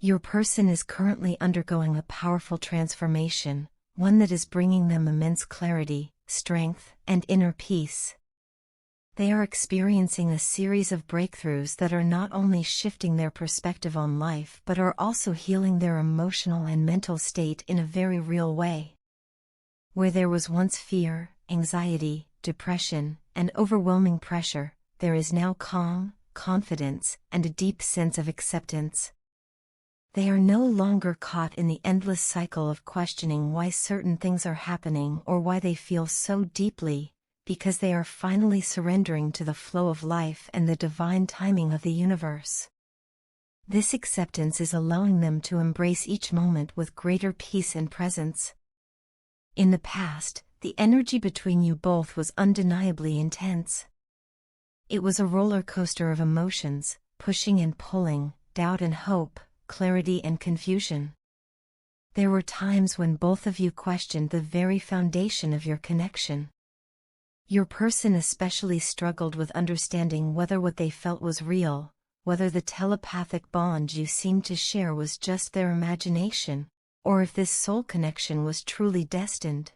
Your person is currently undergoing a powerful transformation, one that is bringing them immense clarity, strength, and inner peace. They are experiencing a series of breakthroughs that are not only shifting their perspective on life but are also healing their emotional and mental state in a very real way. Where there was once fear, anxiety, depression, and overwhelming pressure, there is now calm, confidence, and a deep sense of acceptance. They are no longer caught in the endless cycle of questioning why certain things are happening or why they feel so deeply, because they are finally surrendering to the flow of life and the divine timing of the universe. This acceptance is allowing them to embrace each moment with greater peace and presence. In the past, the energy between you both was undeniably intense. It was a roller coaster of emotions, pushing and pulling, doubt and hope, clarity and confusion. There were times when both of you questioned the very foundation of your connection. Your person especially struggled with understanding whether what they felt was real, whether the telepathic bond you seemed to share was just their imagination, or if this soul connection was truly destined.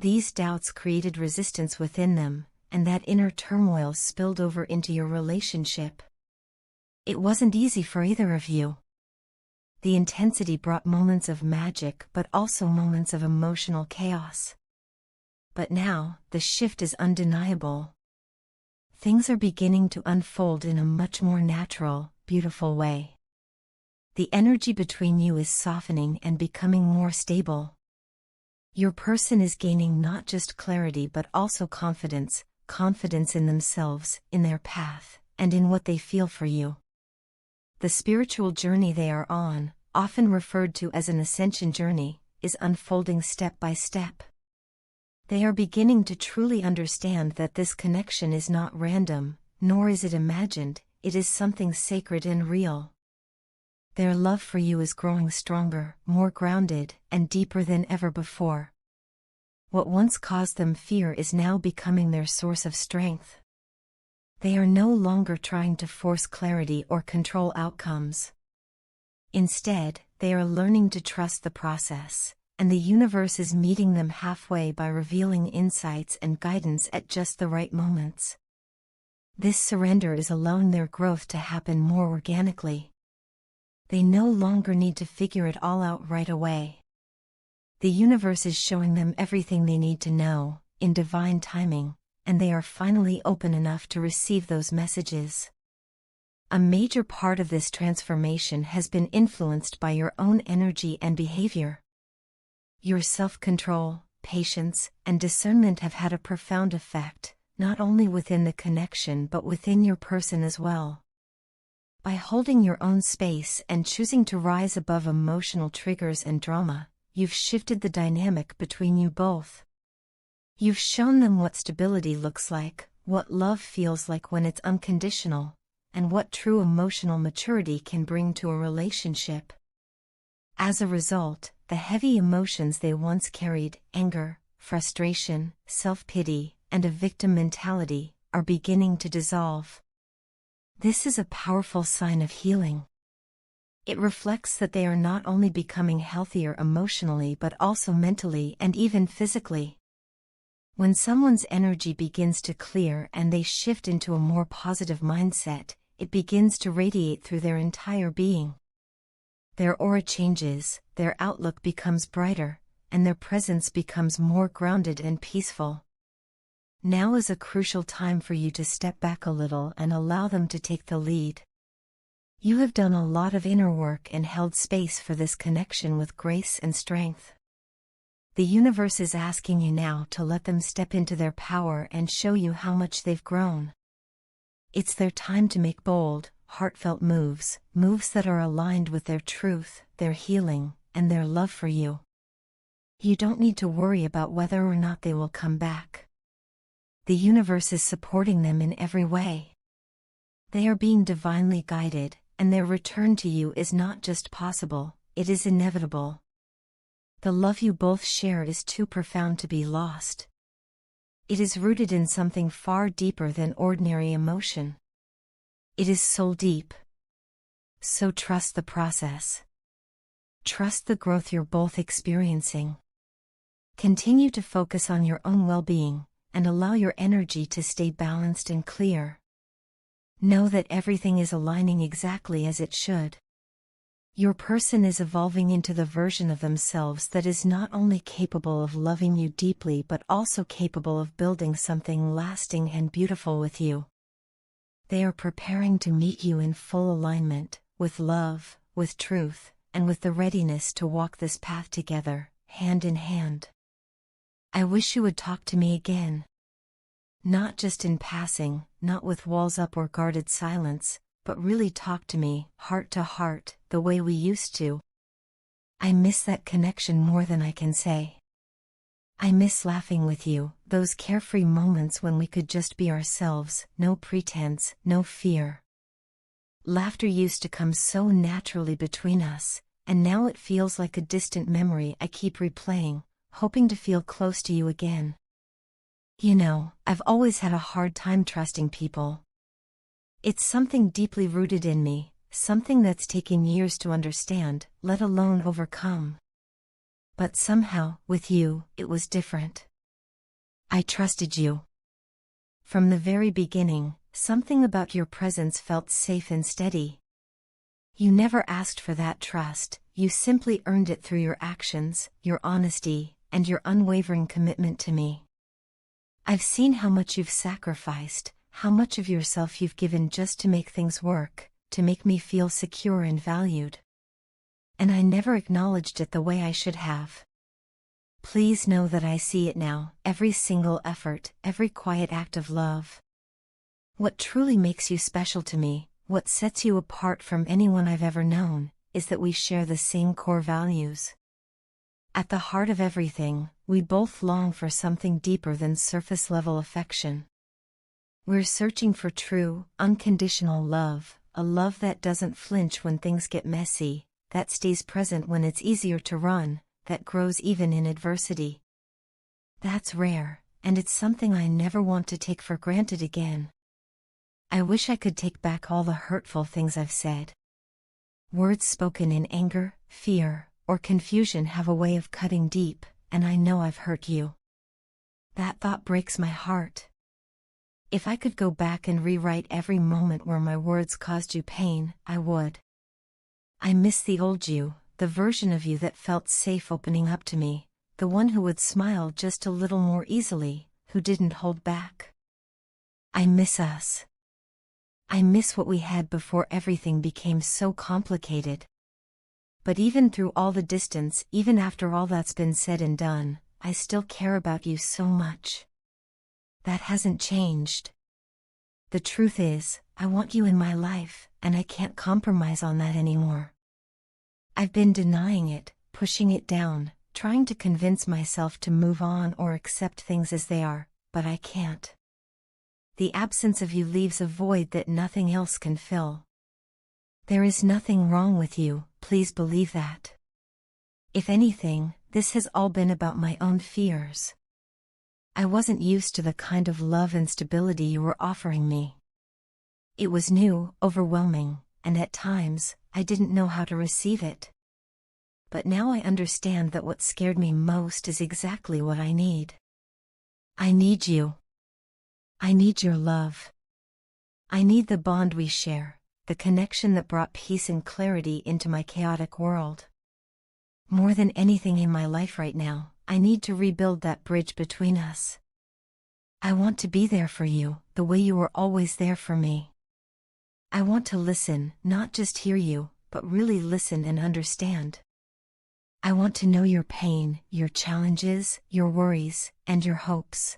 These doubts created resistance within them, and that inner turmoil spilled over into your relationship. It wasn't easy for either of you. The intensity brought moments of magic but also moments of emotional chaos. But now, the shift is undeniable. Things are beginning to unfold in a much more natural, beautiful way. The energy between you is softening and becoming more stable. Your person is gaining not just clarity but also confidence in themselves, in their path, and in what they feel for you. The spiritual journey they are on, often referred to as an ascension journey, is unfolding step by step. They are beginning to truly understand that this connection is not random, nor is it imagined, it is something sacred and real. Their love for you is growing stronger, more grounded, and deeper than ever before. What once caused them fear is now becoming their source of strength. They are no longer trying to force clarity or control outcomes. Instead, they are learning to trust the process, and the universe is meeting them halfway by revealing insights and guidance at just the right moments. This surrender is allowing their growth to happen more organically. They no longer need to figure it all out right away. The universe is showing them everything they need to know, in divine timing, and they are finally open enough to receive those messages. A major part of this transformation has been influenced by your own energy and behavior. Your self-control, patience, and discernment have had a profound effect, not only within the connection but within your person as well. By holding your own space and choosing to rise above emotional triggers and drama, you've shifted the dynamic between you both. You've shown them what stability looks like, what love feels like when it's unconditional, and what true emotional maturity can bring to a relationship. As a result, the heavy emotions they once carried, anger, frustration, self-pity, and a victim mentality, are beginning to dissolve. This is a powerful sign of healing. It reflects that they are not only becoming healthier emotionally but also mentally and even physically. When someone's energy begins to clear and they shift into a more positive mindset, it begins to radiate through their entire being. Their aura changes, their outlook becomes brighter, and their presence becomes more grounded and peaceful. Now is a crucial time for you to step back a little and allow them to take the lead. You have done a lot of inner work and held space for this connection with grace and strength. The universe is asking you now to let them step into their power and show you how much they've grown. It's their time to make bold, heartfelt moves that are aligned with their truth, their healing, and their love for you. You don't need to worry about whether or not they will come back. The universe is supporting them in every way. They are being divinely guided, and their return to you is not just possible, it is inevitable. The love you both share is too profound to be lost. It is rooted in something far deeper than ordinary emotion. It is soul deep. so trust the process. Trust the growth you're both experiencing. Continue to focus on your own well-being, and allow your energy to stay balanced and clear. Know that everything is aligning exactly as it should. Your person is evolving into the version of themselves that is not only capable of loving you deeply but also capable of building something lasting and beautiful with you. They are preparing to meet you in full alignment, with love, with truth, and with the readiness to walk this path together, hand in hand. I wish you would talk to me again. Not just in passing, not with walls up or guarded silence, but really talk to me, heart to heart, the way we used to. I miss that connection more than I can say. I miss laughing with you, those carefree moments when we could just be ourselves, no pretense, no fear. Laughter used to come so naturally between us, and now it feels like a distant memory I keep replaying, hoping to feel close to you again. You know, I've always had a hard time trusting people. It's something deeply rooted in me, something that's taken years to understand, let alone overcome. But somehow, with you, it was different. I trusted you. From the very beginning, something about your presence felt safe and steady. You never asked for that trust, you simply earned it through your actions, your honesty, and your unwavering commitment to me. I've seen how much you've sacrificed, how much of yourself you've given just to make things work, to make me feel secure and valued. And I never acknowledged it the way I should have. Please know that I see it now, every single effort, every quiet act of love. What truly makes you special to me, what sets you apart from anyone I've ever known, is that we share the same core values. At the heart of everything, we both long for something deeper than surface-level affection. We're searching for true, unconditional love, a love that doesn't flinch when things get messy, that stays present when it's easier to run, that grows even in adversity. That's rare, and it's something I never want to take for granted again. I wish I could take back all the hurtful things I've said. Words spoken in anger, fear, or confusion have a way of cutting deep, and I know I've hurt you. That thought breaks my heart. If I could go back and rewrite every moment where my words caused you pain, I would. I miss the old you, the version of you that felt safe opening up to me, the one who would smile just a little more easily, who didn't hold back. I miss us. I miss what we had before everything became so complicated. But even through all the distance, even after all that's been said and done, I still care about you so much. That hasn't changed. The truth is, I want you in my life, and I can't compromise on that anymore. I've been denying it, pushing it down, trying to convince myself to move on or accept things as they are, but I can't. The absence of you leaves a void that nothing else can fill. There is nothing wrong with you, please believe that. If anything, this has all been about my own fears. I wasn't used to the kind of love and stability you were offering me. It was new, overwhelming, and at times, I didn't know how to receive it. But now I understand that what scared me most is exactly what I need. I need you. I need your love. I need the bond we share, the connection that brought peace and clarity into my chaotic world. More than anything in my life right now, I need to rebuild that bridge between us. I want to be there for you, the way you were always there for me. I want to listen, not just hear you, but really listen and understand. I want to know your pain, your challenges, your worries, and your hopes.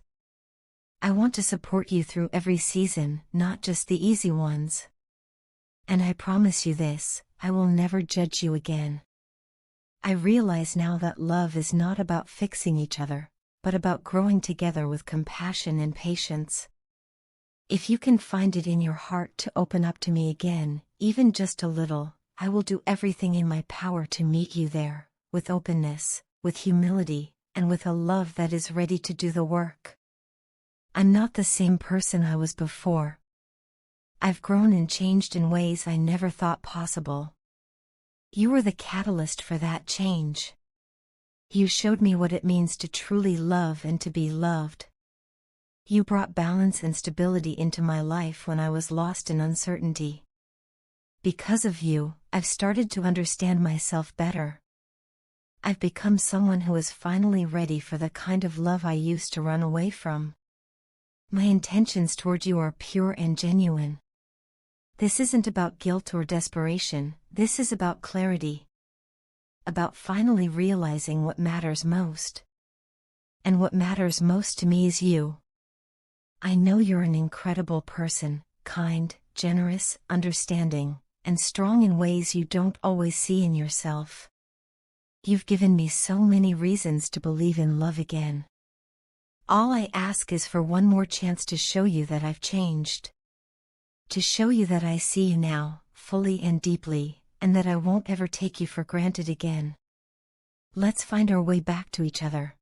I want to support you through every season, not just the easy ones. And I promise you this, I will never judge you again. I realize now that love is not about fixing each other, but about growing together with compassion and patience. If you can find it in your heart to open up to me again, even just a little, I will do everything in my power to meet you there, with openness, with humility, and with a love that is ready to do the work. I'm not the same person I was before. I've grown and changed in ways I never thought possible. You were the catalyst for that change. You showed me what it means to truly love and to be loved. You brought balance and stability into my life when I was lost in uncertainty. Because of you, I've started to understand myself better. I've become someone who is finally ready for the kind of love I used to run away from. My intentions toward you are pure and genuine. This isn't about guilt or desperation, this is about clarity. About finally realizing what matters most. And what matters most to me is you. I know you're an incredible person, kind, generous, understanding, and strong in ways you don't always see in yourself. You've given me so many reasons to believe in love again. All I ask is for one more chance to show you that I've changed. To show you that I see you now, fully and deeply, and that I won't ever take you for granted again. Let's find our way back to each other.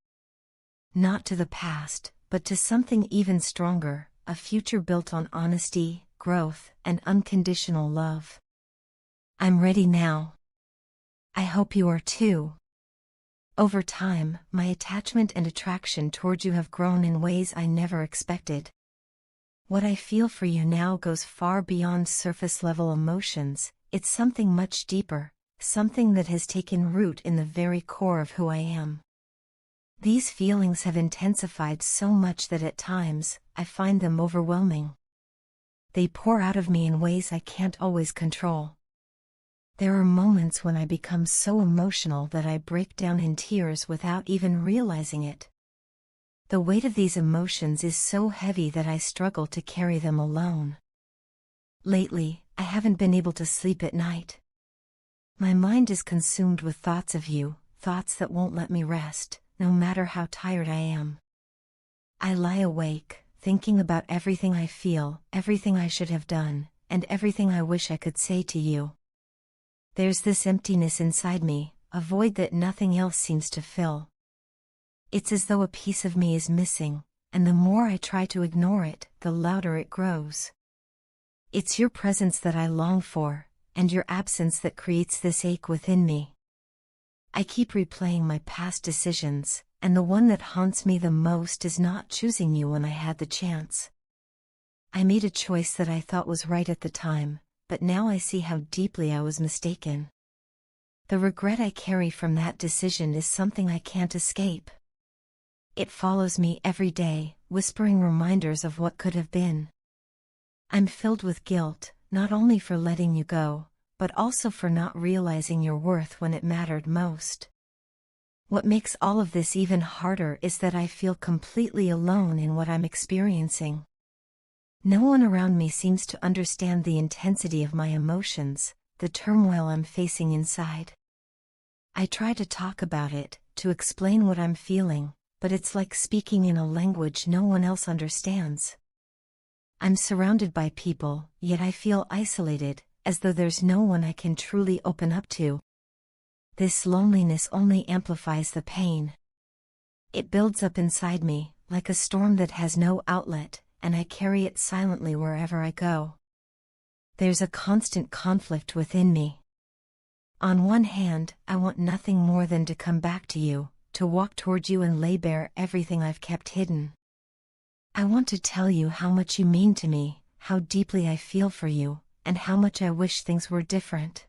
Not to the past, but to something even stronger, a future built on honesty, growth, and unconditional love. I'm ready now. I hope you are too. Over time, my attachment and attraction toward you have grown in ways I never expected. What I feel for you now goes far beyond surface-level emotions, it's something much deeper, something that has taken root in the very core of who I am. These feelings have intensified so much that at times, I find them overwhelming. They pour out of me in ways I can't always control. There are moments when I become so emotional that I break down in tears without even realizing it. The weight of these emotions is so heavy that I struggle to carry them alone. Lately, I haven't been able to sleep at night. My mind is consumed with thoughts of you, thoughts that won't let me rest, no matter how tired I am. I lie awake, thinking about everything I feel, everything I should have done, and everything I wish I could say to you. There's this emptiness inside me, a void that nothing else seems to fill. It's as though a piece of me is missing, and the more I try to ignore it, the louder it grows. It's your presence that I long for, and your absence that creates this ache within me. I keep replaying my past decisions, and the one that haunts me the most is not choosing you when I had the chance. I made a choice that I thought was right at the time, but now I see how deeply I was mistaken. The regret I carry from that decision is something I can't escape. It follows me every day, whispering reminders of what could have been. I'm filled with guilt, not only for letting you go, but also for not realizing your worth when it mattered most. What makes all of this even harder is that I feel completely alone in what I'm experiencing. No one around me seems to understand the intensity of my emotions, the turmoil I'm facing inside. I try to talk about it, to explain what I'm feeling, but it's like speaking in a language no one else understands. I'm surrounded by people, yet I feel isolated, as though there's no one I can truly open up to. This loneliness only amplifies the pain. It builds up inside me, like a storm that has no outlet, and I carry it silently wherever I go. There's a constant conflict within me. On one hand, I want nothing more than to come back to you, to walk toward you and lay bare everything I've kept hidden. I want to tell you how much you mean to me, how deeply I feel for you, and how much I wish things were different.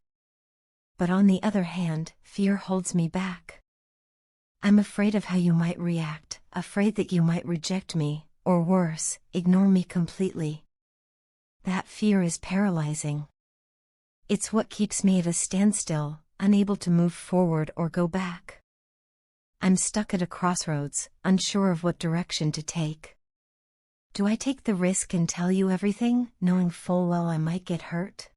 But on the other hand, fear holds me back. I'm afraid of how you might react, afraid that you might reject me, or worse, ignore me completely. That fear is paralyzing. It's what keeps me at a standstill, unable to move forward or go back. I'm stuck at a crossroads, unsure of what direction to take. Do I take the risk and tell you everything, knowing full well I might get hurt?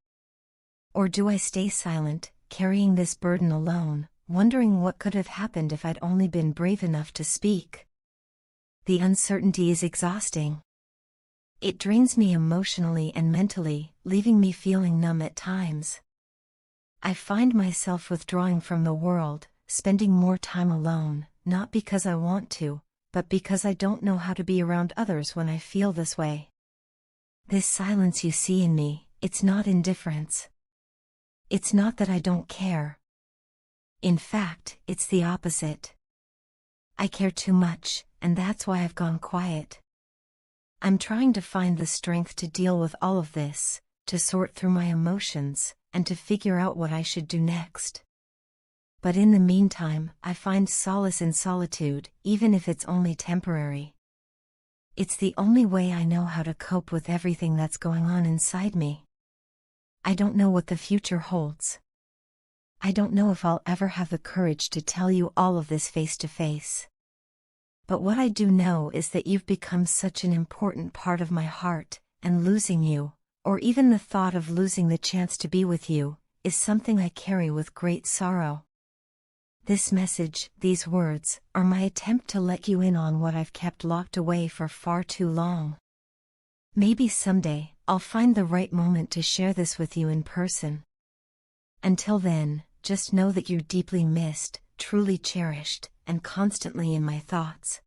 Or do I stay silent, carrying this burden alone, wondering what could have happened if I'd only been brave enough to speak? The uncertainty is exhausting. It drains me emotionally and mentally, leaving me feeling numb at times. I find myself withdrawing from the world, spending more time alone, not because I want to, but because I don't know how to be around others when I feel this way. This silence you see in me, it's not indifference. It's not that I don't care. In fact, it's the opposite. I care too much, and that's why I've gone quiet. I'm trying to find the strength to deal with all of this, to sort through my emotions, and to figure out what I should do next. But in the meantime, I find solace in solitude, even if it's only temporary. It's the only way I know how to cope with everything that's going on inside me. I don't know what the future holds. I don't know if I'll ever have the courage to tell you all of this face to face. But what I do know is that you've become such an important part of my heart, and losing you, or even the thought of losing the chance to be with you, is something I carry with great sorrow. This message, these words, are my attempt to let you in on what I've kept locked away for far too long. Maybe someday, I'll find the right moment to share this with you in person. Until then, just know that you're deeply missed, truly cherished, and constantly in my thoughts.